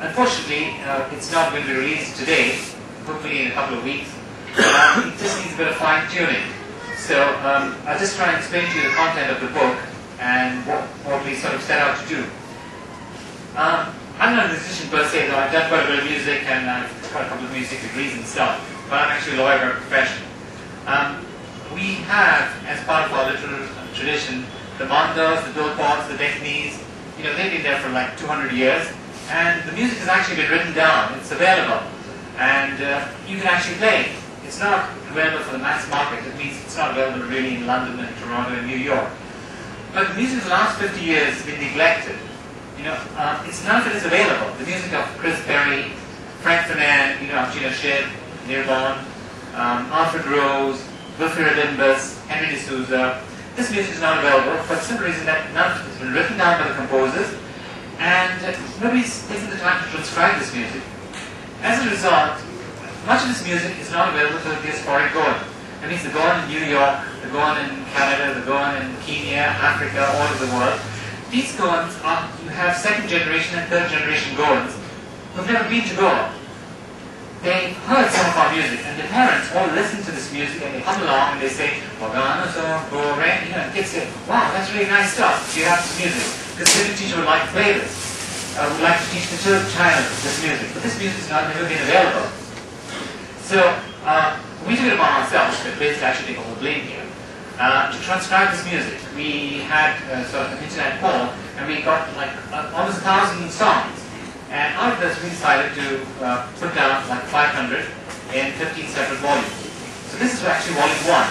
Unfortunately, it's not going to be released today, hopefully in a couple of weeks. It just needs a bit of fine-tuning. So I'll just try and explain to you the content of the book and what we sort of set out to do. I'm not a musician per se, though I've done quite a bit of music and I've got a couple of music degrees and stuff, but I'm actually a lawyer by profession. We have, as part of our literary tradition, the mandas, the bilpods, the dekhnis. You know, they've been there for like 200 years, and the music has actually been written down. It's available, and you can actually play it. It's not available for the mass market. It means it's not available really in London and Toronto and New York. But the music of the last 50 years has been neglected. You know, none of it is available. The music of Chris Berry, Frank Fernand, you know, Gina Shid, Nirvana, Alfred Rose, Wilfred Limbus, Henry D'Souza. This music is not available for the simple reason that none of it has been written down by the composers, and nobody's taken the time to transcribe this music. As a result, much of this music is not available to the diasporic Goan. That means the Goan in New York, the Goan in Canada, the Goan in Kenya, Africa, all over the world. These Goans are, you have second generation and third generation Goans who've never been to Goa. They heard some of our music, and the parents all listen to this music, and they come along and they say, "Wagana so go right," you know, and kids say, "Wow, that's really nice stuff. Do you have some music?" Because the teacher would like to play this. Would like to teach the child this music, but this music has never been available. So we took it upon ourselves to basically actually take all the blame here to transcribe this music. We had sort of an internet poll, and we got like almost 1,000 songs. And out of this, we decided to put down like 500 in 15 separate volumes. So this is actually volume 1.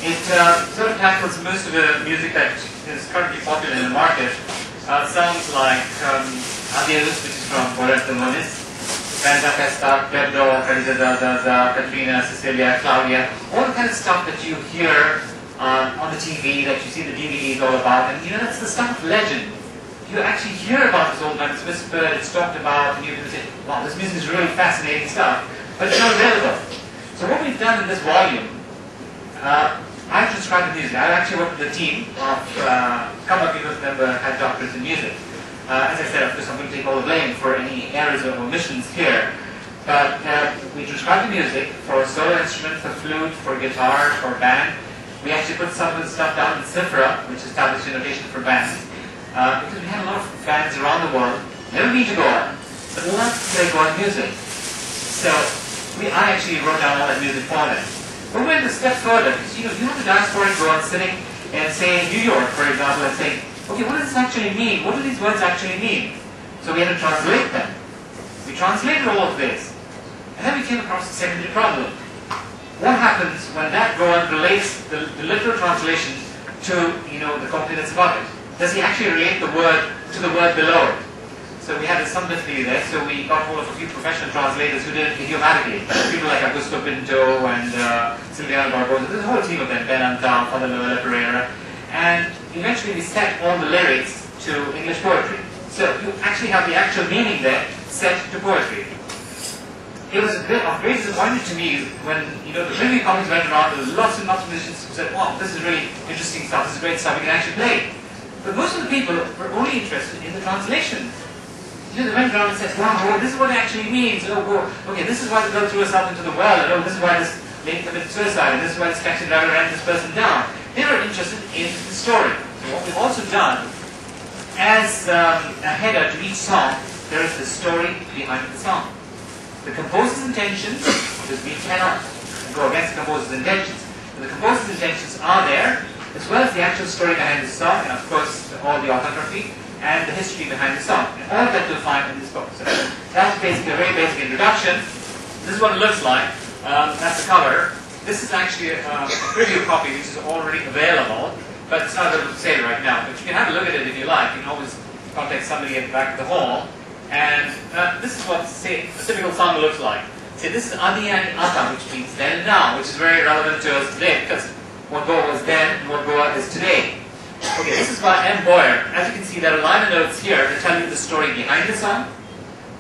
It sort of tackles most of the music that is currently popular in the market. Songs like Adios, which is from Boris de Moniz, Santa Festa, Pedro, Zaza, Katrina, Cecilia, Claudia, all the kind of stuff that you hear on the TV, that you see the DVDs all about. And you know, that's the stuff of legend. You actually hear about this all the time, it's whispered, it's talked about, and you can say, wow, this music is really fascinating stuff, but it's not available. So what we've done in this volume, I've transcribed the music. I've actually worked with a team of a couple of people who had doctorates in music. As I said, of course, I'm going to take all the blame for any errors or omissions here. But we transcribed the music for solo instrument, for flute, for guitar, for band. We actually put some of the stuff down in Cifra, which established a notation for bands. Because we had a lot of bands around the world, never been to Goa, but love to play Goan music. So I actually wrote down all that music for them. But we went a step further, because you have the diasporic Goan sitting and say New York, for example, and saying, okay, what does this actually mean? What do these words actually mean? So we had to translate them. We translated all of this. And then we came across a secondary problem. What happens when that Goan relates the literal translation to, you know, the company that's about it? Does he actually relate the word to the word below it? So we had some difficulty there, so we got hold of a few professional translators who did it idiomatically. People like Augusto Pinto and Silviano Barbosa, there's a whole team of them, Ben Antam, Father Noel Pereira, and eventually we set all the lyrics to English poetry. So you actually have the actual meaning there set to poetry. It was a bit of great disappointment to me when, you know, the review comments went around, there was lots and lots of musicians who said, wow, this is really interesting stuff, this is great stuff, we can actually play. But most of the people were only interested in the translation. You know, they went around and said, wow, this is what it actually means. Oh, okay, this is why the girl threw herself into the well, and oh, this is why this lady committed suicide, and this is why this taxi driver ran this person down. They were interested in the story. So what we've also done, as a header to each song, there is the story behind the song. The composer's intentions, because we cannot go against the composer's intentions, but the composer's intentions are there, as well as the actual story behind the song, and of course all the orthography and the history behind the song. And all that you'll find in this book. So that's basically a very basic introduction. This is what it looks like. That's the cover. This is actually a preview copy which is already available, but it's not available to sale right now. But you can have a look at it if you like. You can always contact somebody at the back of the hall. And this is what, say, a typical song looks like. Say, this is Adi and Ata, which means then and now, which is very relevant to us today, because what Goa was then and what Goa is today. Okay, this is by M. Boyer. As you can see, there are liner notes here that tell you the story behind the song.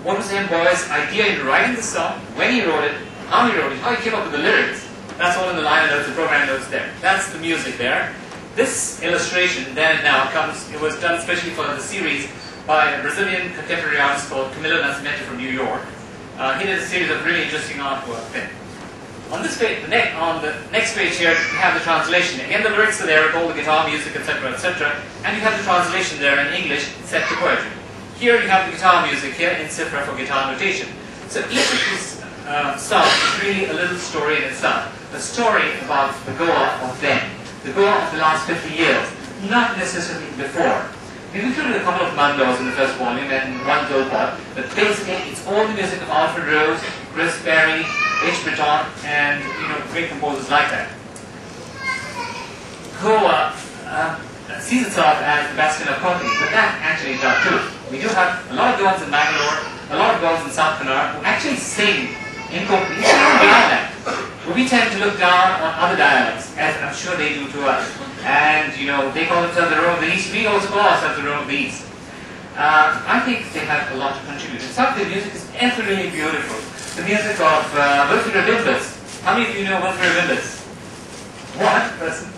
What was M. Boyer's idea in writing the song, when he wrote it, how he wrote it, how he came up with the lyrics. That's all in the liner notes, the program notes there. That's the music there. This illustration, then and now, it was done especially for the series by a Brazilian contemporary artist called Camilo Nascimento from New York. He did a series of really interesting artwork then. On this page, on the next page here, you have the translation. Again, the lyrics are there with all the guitar music, etc., etc., and you have the translation there in English set to poetry. Here you have the guitar music here in cifra for guitar notation. So each of these songs is really a little story in itself. A story about the Goa of then, the Goa of the last 50 years, not necessarily before. We've included a couple of mandos in the first volume and one Dolpot, but basically it's all the music of Alfred Rose, Chris Berry, H. Breton, and great composers like that. Goa sees itself as the bastion of Cockney, but that actually is not true. We do have a lot of Goans in Bangalore, a lot of Goans in South Kannada who actually sing in Cockney. They don't beyond that. But we tend to look down on other dialects, as I'm sure they do to us. And they call themselves the Row of the East. We also call ourselves the Row of the East. I think they have a lot to contribute. In fact, the music is ethereally beautiful. The music of Wilfred Rabimbus. How many of you know Wilfred Rabimbus? One person.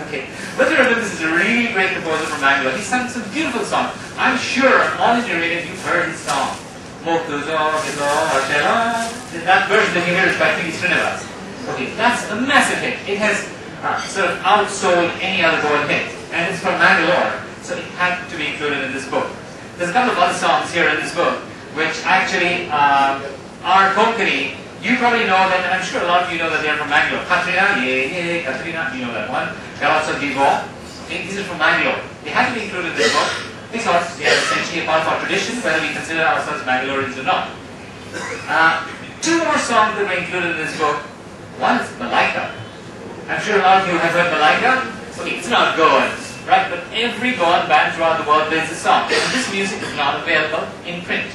Okay. Wilfred Rabimbus is a really great composer from Bangalore. He sung some beautiful songs. I'm sure all in your radio you've heard his song. That version that you hear is by P. Srinivas. Okay, that's a massive hit. It has sort of outsold any other Goan hit. And it's from Bangalore, so it had to be included in this book. There's a couple of other songs here in this book, which actually are Konkani. You probably know them, and I'm sure a lot of you know that they're from Bangalore. Katrina, yeah, Katrina, you know that one. They're also Divo. Okay, these are from Bangalore. They had to be included in this book because they are essentially a part of our tradition, whether we consider ourselves Bangaloreans or not. Two more songs that were included in this book. One is Malaika. I'm sure a lot of you have heard Malaika. Okay, it's not Goan, right? But every Goan band throughout the world plays this song. And this music is not available in print.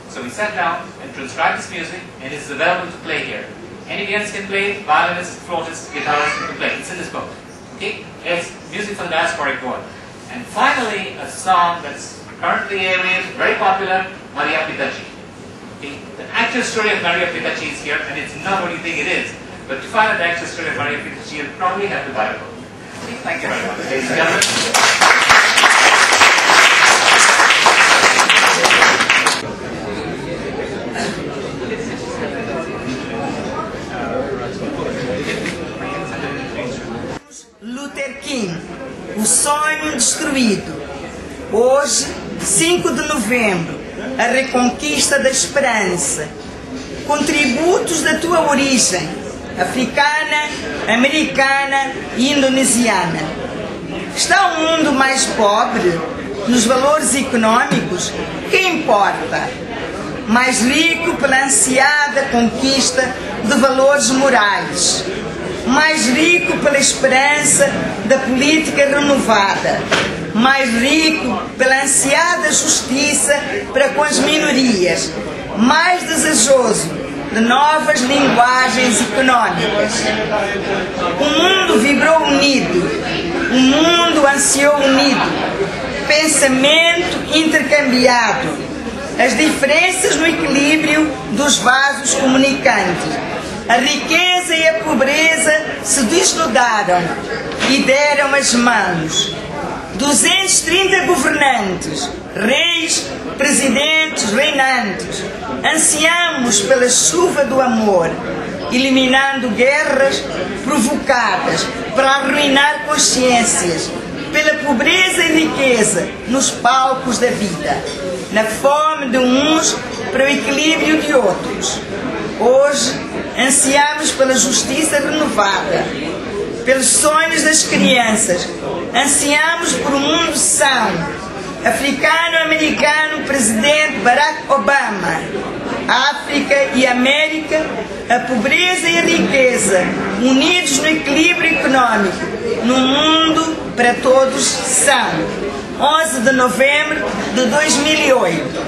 So we sat down and transcribed this music, and it is available to play here. Anybody else can play it, violinists, flautists, guitarists can play. It's in this book. Okay? It's music for the diasporic Goan. And finally, a song that's currently airing, very popular, Maria Pitachi. Okay? The actual story of Maria Pitachi is here, and it's not what you think it is. But to find out the actual story of Maria Pitachi, you probably have to buy a book. Okay? Thank you very much, ladies and gentlemen. Luther King, o sonho destruído. Hoje, 5 de novembro, a reconquista da esperança. Contributos da tua origem, africana, americana e indonesiana. Está um mundo mais pobre nos valores econômicos? Que importa? Mais rico pela ansiada conquista de valores morais. Mais rico pela esperança da política renovada, mais rico pela ansiada justiça para com as minorias, mais desejoso de novas linguagens econômicas. O mundo vibrou unido, o mundo ansiou unido, pensamento intercambiado, as diferenças no equilíbrio dos vasos comunicantes. A riqueza e a pobreza se desnudaram e deram as mãos. 230 governantes, reis, presidentes, reinantes, ansiamos pela chuva do amor, eliminando guerras provocadas para arruinar consciências, pela pobreza e riqueza nos palcos da vida, na fome de uns para o equilíbrio de outros. Hoje, ansiamos pela justiça renovada, pelos sonhos das crianças, ansiamos por um mundo são, africano-americano, presidente Barack Obama, África e América, a pobreza e a riqueza, unidos no equilíbrio econômico, no mundo para todos são. 11 de novembro de 2008.